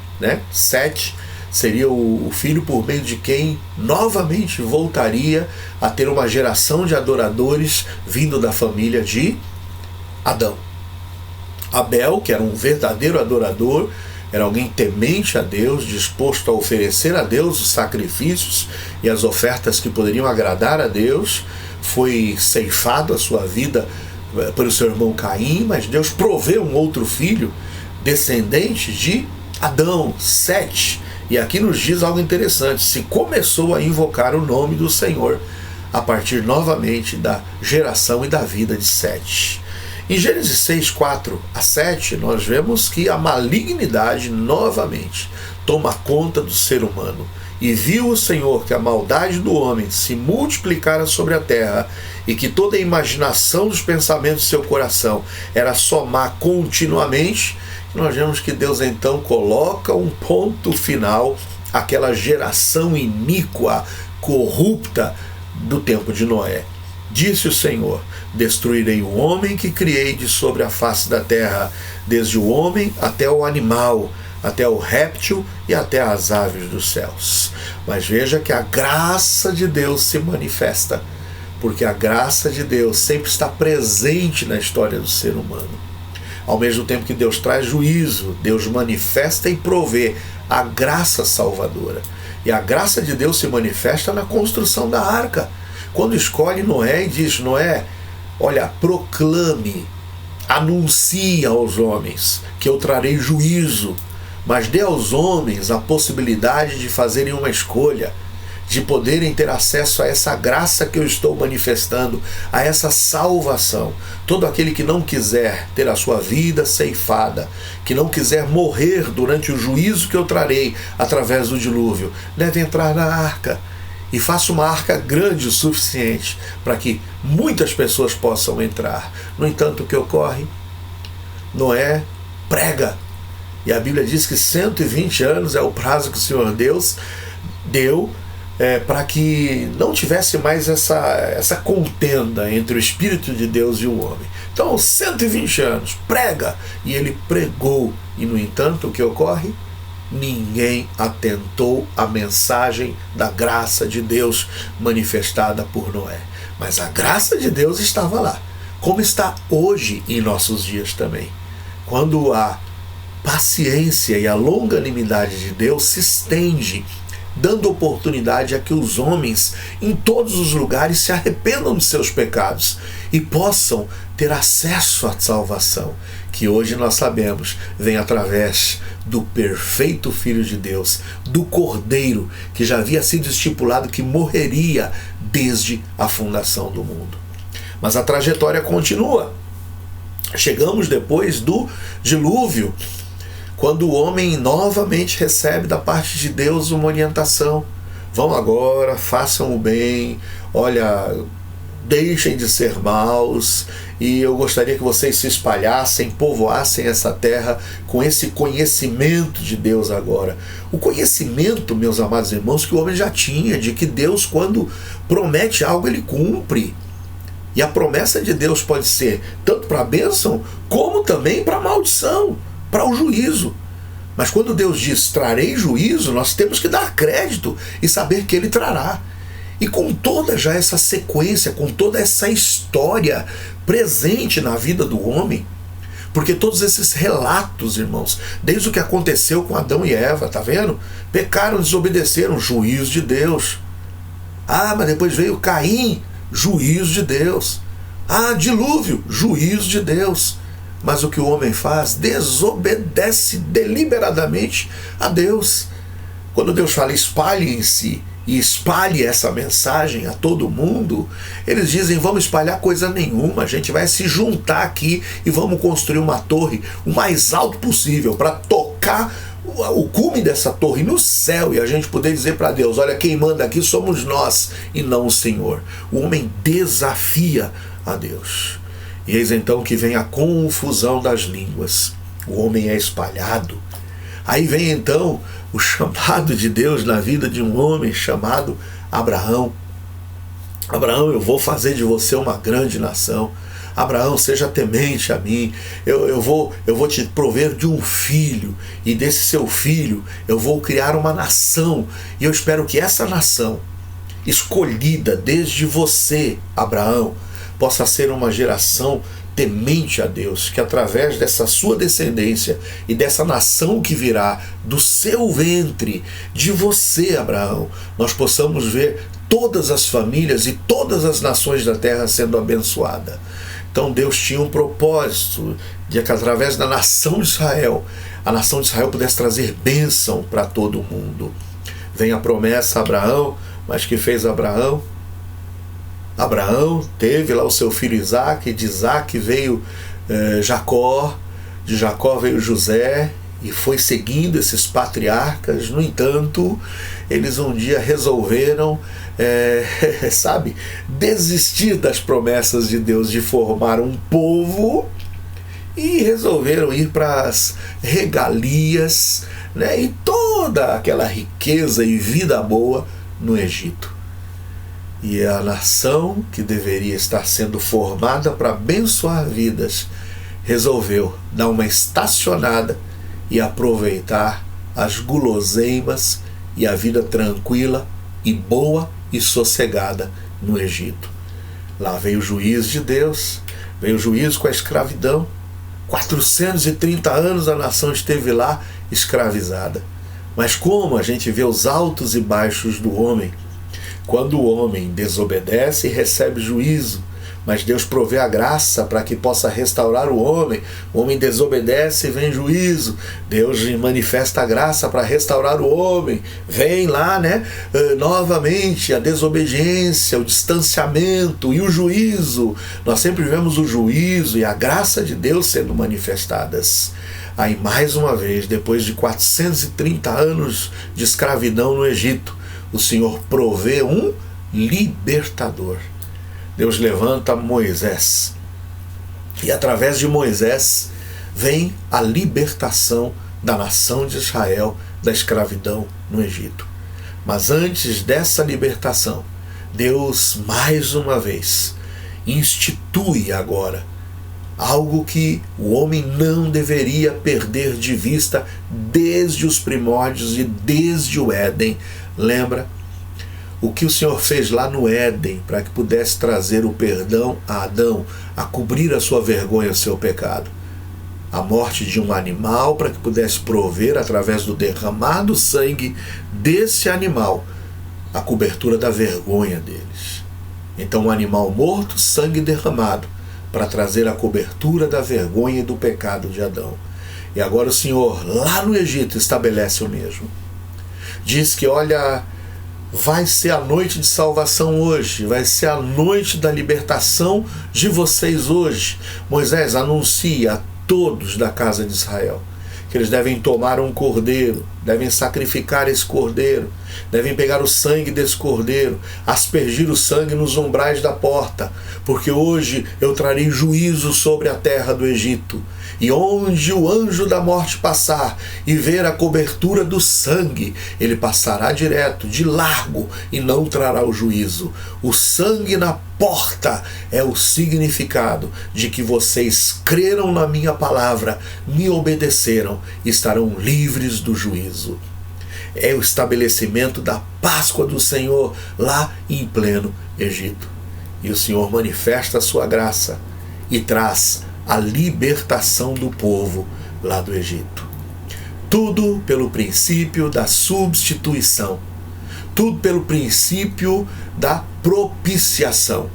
Sete, seria o filho por meio de quem novamente voltaria a ter uma geração de adoradores vindo da família de Adão. Abel, que era um verdadeiro adorador, era alguém temente a Deus, disposto a oferecer a Deus os sacrifícios e as ofertas que poderiam agradar a Deus, foi ceifado a sua vida pelo seu irmão Caim, mas Deus proveu um outro filho, descendente de Adão, Sete. E aqui nos diz algo interessante: se começou a invocar o nome do Senhor a partir novamente da geração e da vida de Sete. Em Gênesis 6:4-7, nós vemos que a malignidade novamente toma conta do ser humano. E viu o Senhor que a maldade do homem se multiplicara sobre a terra, e que toda a imaginação dos pensamentos do seu coração era só má continuamente. Nós vemos que Deus então coloca um ponto final àquela geração iníqua, corrupta do tempo de Noé. Disse o Senhor: destruirei o homem que criei de sobre a face da terra, desde o homem até o animal, até o réptil e até as aves dos céus. Mas veja que a graça de Deus se manifesta, porque a graça de Deus sempre está presente na história do ser humano. Ao mesmo tempo que Deus traz juízo, Deus manifesta e provê a graça salvadora. E a graça de Deus se manifesta na construção da arca. Quando escolhe Noé e diz: Noé, olha, proclame, anuncie aos homens que eu trarei juízo. mas dê aos homens a possibilidade de fazerem uma escolha, de poderem ter acesso a essa graça que eu estou manifestando, a essa salvação. Todo aquele que não quiser ter a sua vida ceifada, que não quiser morrer durante o juízo que eu trarei através do dilúvio, deve entrar na arca. E faça uma arca grande o suficiente para que muitas pessoas possam entrar. No entanto, o que ocorre? Noé prega. E a Bíblia diz que 120 anos é o prazo que o Senhor Deus deu para que não tivesse mais essa contenda entre o Espírito de Deus e o homem. Então, 120 anos, prega. E ele pregou. E, no entanto, o que ocorre? Ninguém atentou à mensagem da graça de Deus manifestada por Noé. Mas a graça de Deus estava lá, como está hoje em nossos dias também. Quando a paciência e a longanimidade de Deus se estende, dando oportunidade a que os homens em todos os lugares se arrependam de seus pecados e possam ter acesso à salvação, que hoje nós sabemos vem através do perfeito Filho de Deus, do Cordeiro, que já havia sido estipulado que morreria desde a fundação do mundo. Mas a trajetória continua. Chegamos depois do dilúvio, quando o homem novamente recebe da parte de Deus uma orientação. Vão agora, façam o bem, olha, deixem de ser maus, e eu gostaria que vocês se espalhassem, povoassem essa terra com esse conhecimento de Deus agora. O conhecimento, meus amados irmãos, que o homem já tinha, de que Deus, quando promete algo, ele cumpre. E a promessa de Deus pode ser tanto para a bênção, como também para a maldição, para o juízo. Mas quando Deus diz, trarei juízo, nós temos que dar crédito e saber que Ele trará. E com toda já essa sequência, com toda essa história presente na vida do homem, porque todos esses relatos, irmãos, desde o que aconteceu com Adão e Eva, tá vendo? Pecaram, desobedeceram, juízo de Deus. Ah, mas depois veio Caim, juízo de Deus. Ah, dilúvio, juízo de Deus. Mas o que o homem faz? Desobedece deliberadamente a Deus. Quando Deus fala, espalhem-se e espalhe essa mensagem a todo mundo, eles dizem, vamos espalhar coisa nenhuma, a gente vai se juntar aqui e vamos construir uma torre o mais alto possível para tocar o cume dessa torre no céu e a gente poder dizer para Deus, olha, quem manda aqui somos nós e não o Senhor. O homem desafia a Deus. E eis então que vem a confusão das línguas. O homem é espalhado. Aí vem então o chamado de Deus na vida de um homem chamado Abraão. Abraão, eu vou fazer de você uma grande nação. Abraão, seja temente a mim. Eu vou te prover de um filho. E desse seu filho eu vou criar uma nação. E eu espero que essa nação, escolhida desde você, Abraão, possa ser uma geração temente a Deus, que através dessa sua descendência e dessa nação que virá do seu ventre, de você, Abraão, nós possamos ver todas as famílias e todas as nações da terra sendo abençoadas. Então Deus tinha um propósito de que através da nação de Israel, a nação de Israel pudesse trazer bênção para todo mundo. Vem a promessa a Abraão, mas que fez Abraão? Abraão teve lá o seu filho Isaac, de Isaac veio Jacó, de Jacó veio José, e foi seguindo esses patriarcas. No entanto, eles um dia resolveram, desistir das promessas de Deus de formar um povo e resolveram ir para as regalias, né, e toda aquela riqueza e vida boa no Egito. E a nação que deveria estar sendo formada para abençoar vidas resolveu dar uma estacionada e aproveitar as guloseimas e a vida tranquila e boa e sossegada no Egito. Lá veio o juízo de Deus, veio o juízo com a escravidão. 430 anos a nação esteve lá escravizada. Mas como a gente vê os altos e baixos do homem, quando o homem desobedece, recebe juízo, mas Deus provê a graça para que possa restaurar o homem desobedece e vem juízo, Deus manifesta a graça para restaurar o homem, vem lá, novamente a desobediência, o distanciamento e o juízo. Nós sempre vemos o juízo e a graça de Deus sendo manifestadas. Aí mais uma vez, depois de 430 anos de escravidão no Egito, o Senhor provê um libertador. Deus levanta Moisés, e através de Moisés vem a libertação da nação de Israel da escravidão no Egito. Mas antes dessa libertação, Deus mais uma vez institui agora algo que o homem não deveria perder de vista desde os primórdios e desde o Éden. Lembra? O que o Senhor fez lá no Éden para que pudesse trazer o perdão a Adão, a cobrir a sua vergonha, o seu pecado. A morte de um animal para que pudesse prover, através do derramar do sangue desse animal, a cobertura da vergonha deles. Então, um animal morto, sangue derramado, para trazer a cobertura da vergonha e do pecado de Adão. E agora o Senhor, lá no Egito, estabelece o mesmo. Diz que, olha, vai ser a noite de salvação hoje, vai ser a noite da libertação de vocês hoje. Moisés anuncia a todos da casa de Israel que eles devem tomar um cordeiro, devem sacrificar esse cordeiro, devem pegar o sangue desse cordeiro, aspergir o sangue nos umbrais da porta, porque hoje eu trarei juízo sobre a terra do Egito. E onde o anjo da morte passar e ver a cobertura do sangue, ele passará direto, de largo, e não trará o juízo. O sangue na porta é o significado de que vocês creram na minha palavra, me obedeceram e estarão livres do juízo. É o estabelecimento da Páscoa do Senhor lá em pleno Egito. E o Senhor manifesta a sua graça e traz a libertação do povo lá do Egito. Tudo pelo princípio da substituição. Tudo pelo princípio da propiciação.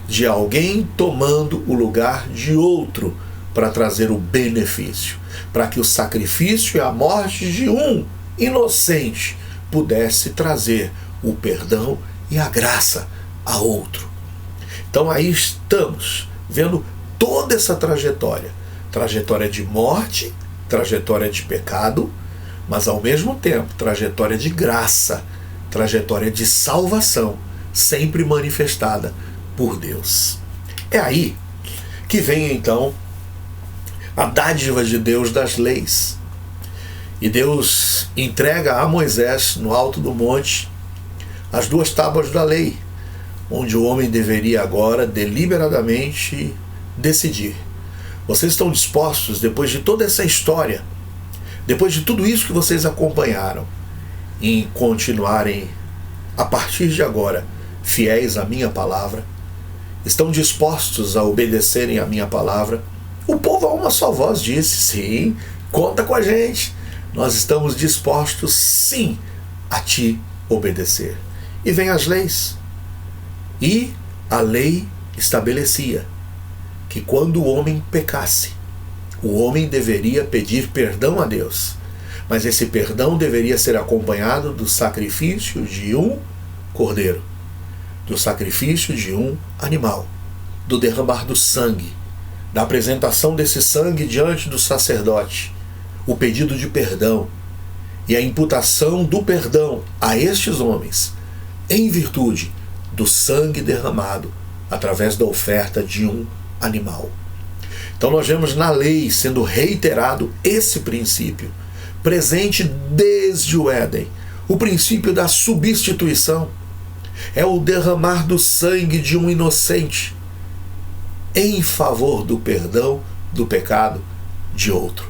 De alguém tomando o lugar de outro para trazer o benefício. Para que o sacrifício e a morte de um inocente pudesse trazer o perdão e a graça a outro. Então aí estamos vendo toda essa trajetória de morte, trajetória de pecado, mas ao mesmo tempo trajetória de graça, trajetória de salvação, sempre manifestada por Deus. É aí que vem então a dádiva de Deus das leis. E Deus entrega a Moisés no alto do monte as 2 tábuas da lei, onde o homem deveria agora deliberadamente decidir. Vocês estão dispostos, depois de toda essa história, depois de tudo isso que vocês acompanharam, em continuarem, a partir de agora, fiéis à minha palavra? Estão dispostos a obedecerem à minha palavra? O povo a uma só voz disse: sim, conta com a gente. Nós estamos dispostos, sim, a te obedecer. E vem as leis. E a lei estabelecia que quando o homem pecasse, o homem deveria pedir perdão a Deus. Mas esse perdão deveria ser acompanhado do sacrifício de um cordeiro, do sacrifício de um animal, do derramar do sangue, da apresentação desse sangue diante do sacerdote, o pedido de perdão e a imputação do perdão a estes homens, em virtude do sangue derramado através da oferta de um animal. Então nós vemos na lei sendo reiterado esse princípio, presente desde o Éden, o princípio da substituição. É o derramar do sangue de um inocente em favor do perdão do pecado de outro.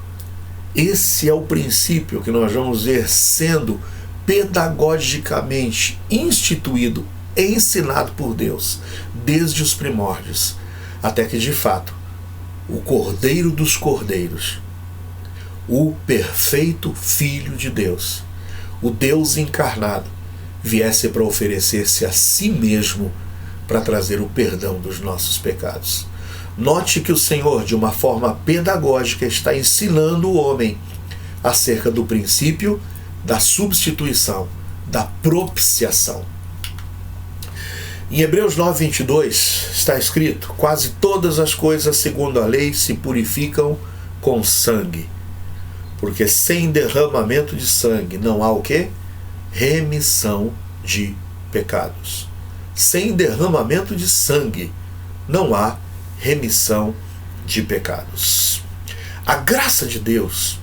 Esse é o princípio que nós vamos ver sendo pedagogicamente instituído, ensinado por Deus, desde os primórdios, até que de fato o Cordeiro dos Cordeiros, o perfeito Filho de Deus, o Deus encarnado, viesse para oferecer-se a si mesmo para trazer o perdão dos nossos pecados. Note que o Senhor, de uma forma pedagógica, está ensinando o homem acerca do princípio da substituição, da propiciação. Em Hebreus 9:22 está escrito: quase todas as coisas segundo a lei se purificam com sangue, porque sem derramamento de sangue não há o quê? Remissão de pecados. Sem derramamento de sangue não há remissão de pecados. A graça de Deus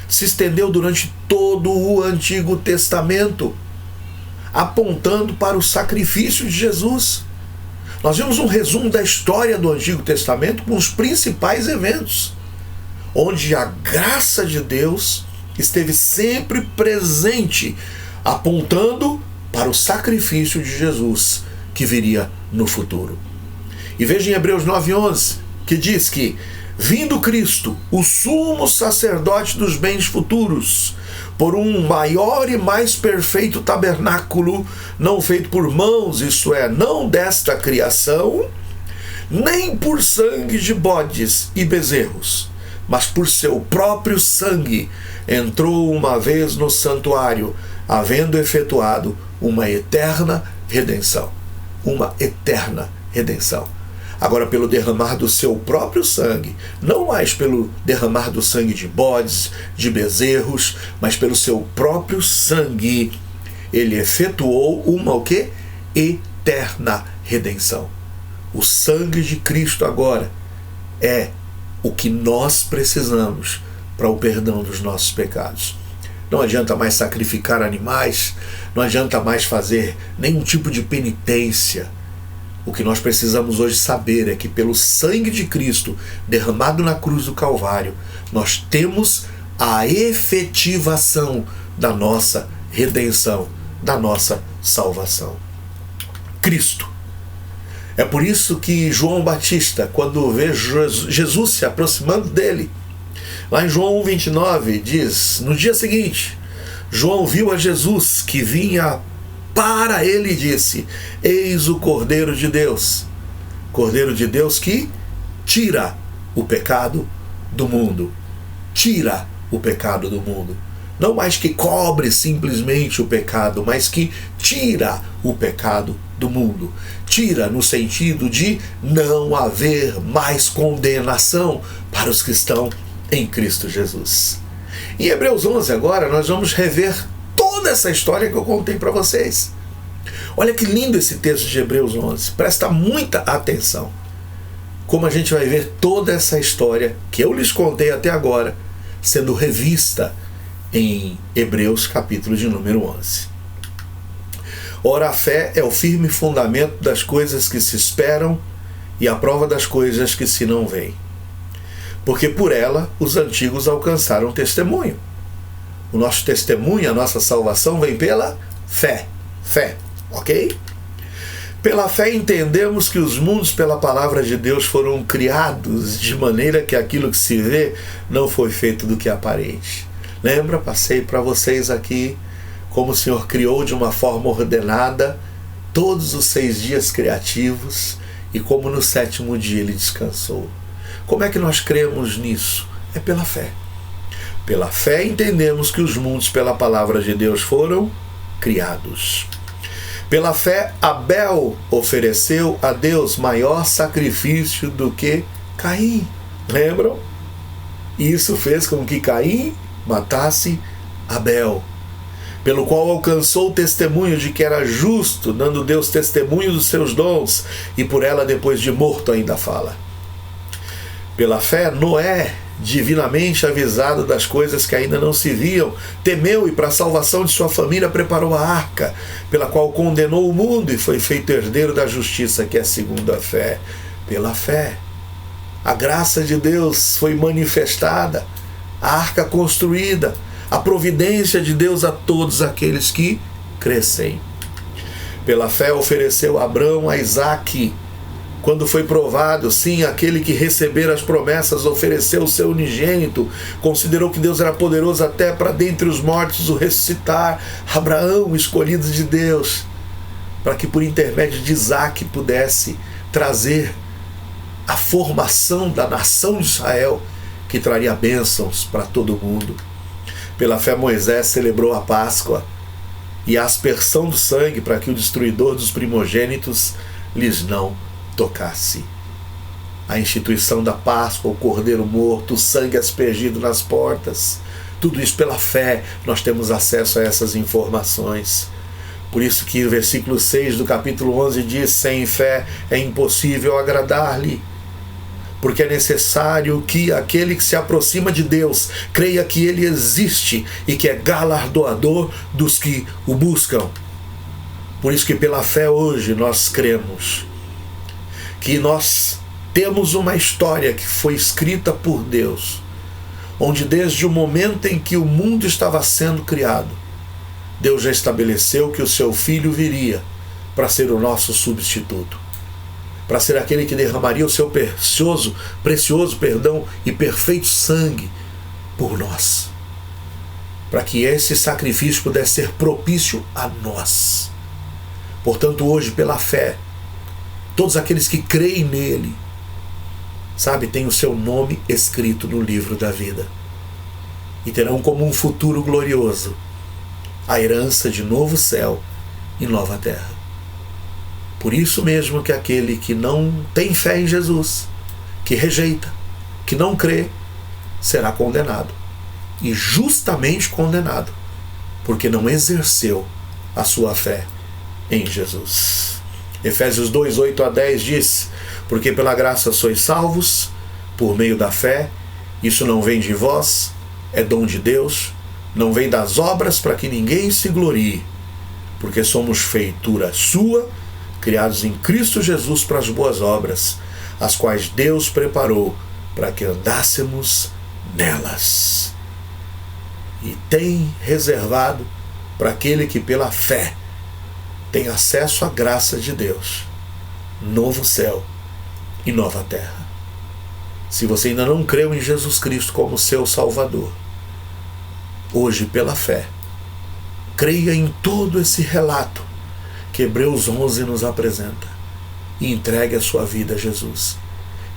se estendeu durante todo o Antigo Testamento, apontando para o sacrifício de Jesus. Nós vimos um resumo da história do Antigo Testamento com os principais eventos, onde a graça de Deus esteve sempre presente, apontando para o sacrifício de Jesus que viria no futuro. E veja em Hebreus 9:11, que diz que, vindo Cristo, o sumo sacerdote dos bens futuros, por um maior e mais perfeito tabernáculo, não feito por mãos, isto é, não desta criação, nem por sangue de bodes e bezerros, mas por seu próprio sangue, entrou uma vez no santuário, havendo efetuado uma eterna redenção. Uma eterna redenção. Agora, pelo derramar do seu próprio sangue, não mais pelo derramar do sangue de bodes, de bezerros, mas pelo seu próprio sangue, ele efetuou uma o quê? Eterna redenção. O sangue de Cristo agora é o que nós precisamos para o perdão dos nossos pecados. Não adianta mais sacrificar animais, não adianta mais fazer nenhum tipo de penitência. O que nós precisamos hoje saber é que pelo sangue de Cristo derramado na cruz do Calvário, nós temos a efetivação da nossa redenção, da nossa salvação. Cristo. É por isso que João Batista, quando vê Jesus se aproximando dele, lá em João 1:29 diz: no dia seguinte, João viu a Jesus que vinha para ele e disse: eis o Cordeiro de Deus que tira o pecado do mundo. Tira o pecado do mundo. Não mais que cobre simplesmente o pecado, mas que tira o pecado do mundo. Tira no sentido de não haver mais condenação para os que estão em Cristo Jesus. Em Hebreus 11 agora nós vamos rever toda essa história que eu contei para vocês. Olha que lindo esse texto de Hebreus 11. Presta muita atenção. Como a gente vai ver toda essa história que eu lhes contei até agora sendo revista em Hebreus capítulo de número 11. Ora, a fé é o firme fundamento das coisas que se esperam e a prova das coisas que se não veem. Porque por ela os antigos alcançaram testemunho. O nosso testemunho, a nossa salvação vem pela fé. Fé, ok? Pela fé entendemos que os mundos pela palavra de Deus foram criados de maneira que aquilo que se vê não foi feito do que é aparente. Lembra? Passei para vocês aqui como o Senhor criou de uma forma ordenada todos os 6 dias criativos e como no 7º dia ele descansou. Como é que nós cremos nisso? É pela fé. Pela fé entendemos que os mundos pela palavra de Deus foram criados. Pela fé Abel ofereceu a Deus maior sacrifício do que Caim. Lembram? E isso fez com que Caim matasse Abel, pelo qual alcançou o testemunho de que era justo, dando Deus testemunho dos seus dons, e por ela depois de morto ainda fala. Pela fé Noé, divinamente avisado das coisas que ainda não se viam, temeu e para a salvação de sua família preparou a arca, pela qual condenou o mundo e foi feito herdeiro da justiça, que é segundo a fé. Pela fé a graça de Deus foi manifestada, a arca construída, a providência de Deus a todos aqueles que crescem. Pela fé ofereceu Abraão a Isaque, quando foi provado, sim, aquele que recebera as promessas ofereceu o seu unigênito, considerou que Deus era poderoso até para dentre os mortos o ressuscitar. Abraão, escolhido de Deus. para que por intermédio de Isaac pudesse trazer a formação da nação de Israel, que traria bênçãos para todo mundo. Pela fé, Moisés celebrou a Páscoa e a aspersão do sangue para que o destruidor dos primogênitos lhes não tocasse. A instituição da Páscoa, o cordeiro morto, o sangue aspergido nas portas, tudo isso pela fé nós temos acesso a essas informações. Por isso que o versículo 6 do capítulo 11 diz: sem fé é impossível agradar-lhe. Porque é necessário que aquele que se aproxima de Deus creia que Ele existe e que é galardoador dos que o buscam. Por isso que pela fé hoje nós cremos que nós temos uma história que foi escrita por Deus, onde desde o momento em que o mundo estava sendo criado, Deus já estabeleceu que o seu Filho viria para ser o nosso substituto, para ser aquele que derramaria o seu precioso e perfeito sangue por nós, para que esse sacrifício pudesse ser propício a nós. Portanto, hoje, pela fé, todos aqueles que creem nele, têm o seu nome escrito no livro da vida e terão como um futuro glorioso a herança de novo céu e nova terra. Por isso mesmo que aquele que não tem fé em Jesus, que rejeita, que não crê, será condenado. E justamente condenado, porque não exerceu a sua fé em Jesus. Efésios 2, 8 a 10 diz: porque pela graça sois salvos, por meio da fé, isso não vem de vós, é dom de Deus, não vem das obras para que ninguém se glorie, porque somos feitura sua, criados em Cristo Jesus para as boas obras, as quais Deus preparou para que andássemos nelas. E tem reservado para aquele que pela fé tem acesso à graça de Deus, novo céu e nova terra. Se você ainda não creu em Jesus Cristo como seu Salvador, hoje pela fé, creia em todo esse relato que Hebreus 11 nos apresenta e entregue a sua vida a Jesus.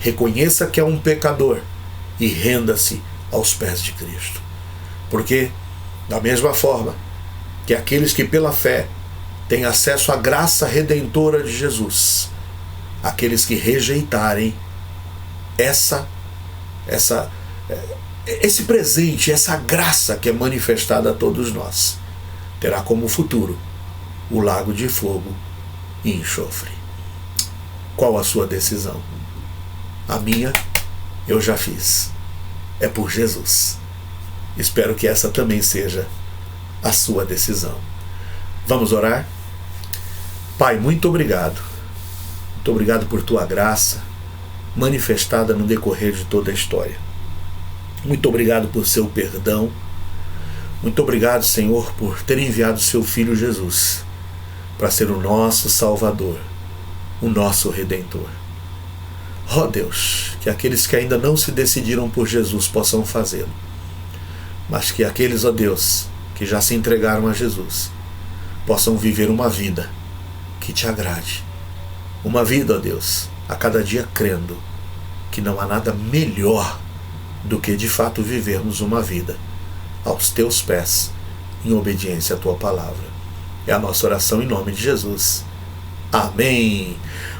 Reconheça que é um pecador e renda-se aos pés de Cristo. Porque, da mesma forma que aqueles que pela fé têm acesso à graça redentora de Jesus, aqueles que rejeitarem esse presente, essa graça que é manifestada a todos nós, terá como futuro o lago de fogo e enxofre. Qual a sua decisão? A minha, eu já fiz. É por Jesus. Espero que essa também seja a sua decisão. Vamos orar? Pai, muito obrigado. Muito obrigado por tua graça manifestada no decorrer de toda a história. Muito obrigado por seu perdão. Muito obrigado, Senhor, por ter enviado seu Filho Jesus para ser o nosso Salvador, o nosso Redentor. Ó Deus, que aqueles que ainda não se decidiram por Jesus possam fazê-lo, mas que aqueles, ó Deus, que já se entregaram a Jesus, possam viver uma vida que te agrade. Uma vida, ó Deus, a cada dia crendo que não há nada melhor do que de fato vivermos uma vida aos teus pés, em obediência à tua palavra. É a nossa oração em nome de Jesus. Amém.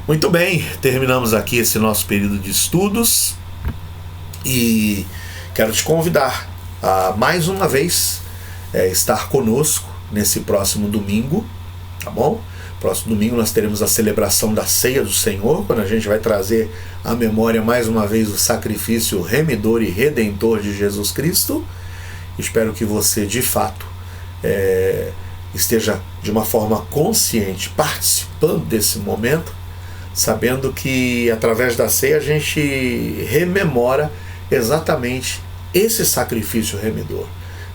Muito bem, terminamos aqui esse nosso período de estudos e quero te convidar a mais uma vez estar conosco nesse próximo domingo, tá bom? Próximo domingo nós teremos a celebração da Ceia do Senhor, quando a gente vai trazer à memória mais uma vez o sacrifício remidor e redentor de Jesus Cristo. Espero que você de fato esteja de uma forma consciente participando desse momento, sabendo que através da ceia a gente rememora exatamente esse sacrifício remidor,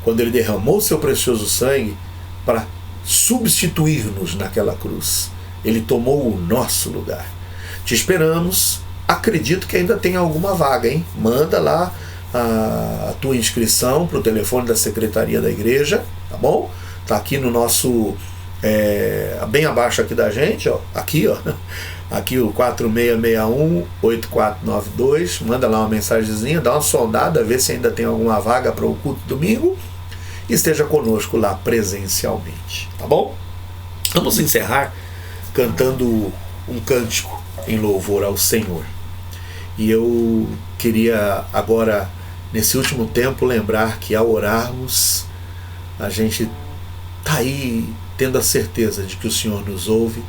quando ele derramou seu precioso sangue para substituir-nos naquela cruz. Ele tomou o nosso lugar. Te esperamos. Acredito que ainda tem alguma vaga, hein? Manda lá a tua inscrição para o telefone da Secretaria da Igreja, tá bom? Está aqui no nosso bem abaixo aqui da gente, ó, aqui o 4661-8492, manda lá uma mensagenzinha, dá uma sondada, vê se ainda tem alguma vaga para o culto domingo, e esteja conosco lá presencialmente, tá bom? Vamos encerrar cantando um cântico em louvor ao Senhor. E eu queria agora, nesse último tempo, lembrar que ao orarmos, a gente está aí tendo a certeza de que o Senhor nos ouve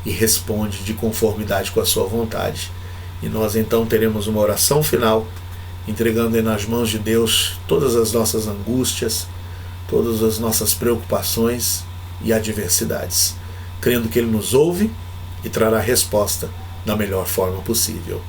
e responde de conformidade com a sua vontade. E nós então teremos uma oração final, entregando aí nas mãos de Deus todas as nossas angústias, todas as nossas preocupações e adversidades, crendo que Ele nos ouve e trará resposta da melhor forma possível.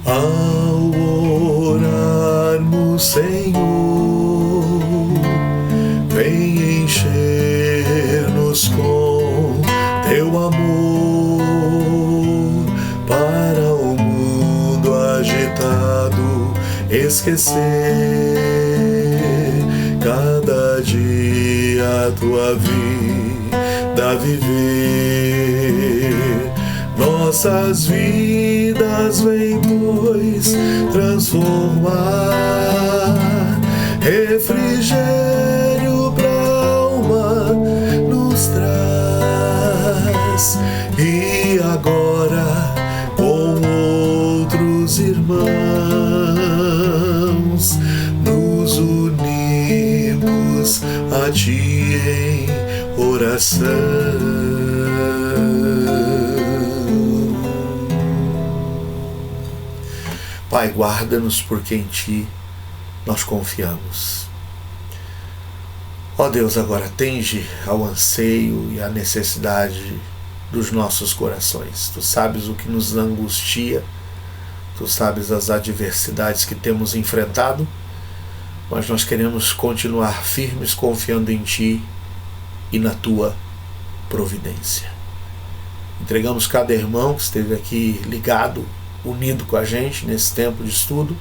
Ao orarmos, Senhor, vem encher-nos com teu amor, para o mundo agitado esquecer cada dia a tua vida viver. Nossas vidas vem, pois, transformar, refrigério pra alma nos traz. E agora, com outros irmãos, nos unimos a ti em oração. Pai, guarda-nos, porque em Ti nós confiamos. Ó Deus, agora atende ao anseio e à necessidade dos nossos corações. Tu sabes o que nos angustia, Tu sabes as adversidades que temos enfrentado, mas nós queremos continuar firmes, confiando em Ti e na Tua providência. Entregamos cada irmão que esteve aqui ligado, unido com a gente nesse tempo de estudo,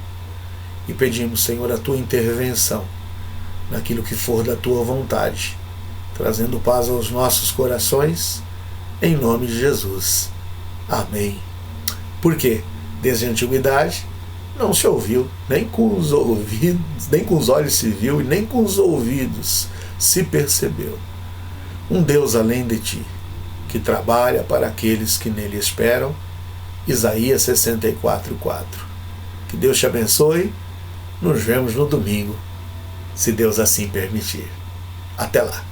e pedimos, Senhor, a Tua intervenção naquilo que for da Tua vontade, trazendo paz aos nossos corações, em nome de Jesus. Amém. Porque desde a antiguidade não se ouviu, nem com os ouvidos, nem com os olhos se viu, e nem com os ouvidos se percebeu um Deus além de Ti, que trabalha para aqueles que nele esperam. Isaías 64:4. Que Deus te abençoe. Nos vemos no domingo, se Deus assim permitir. Até lá.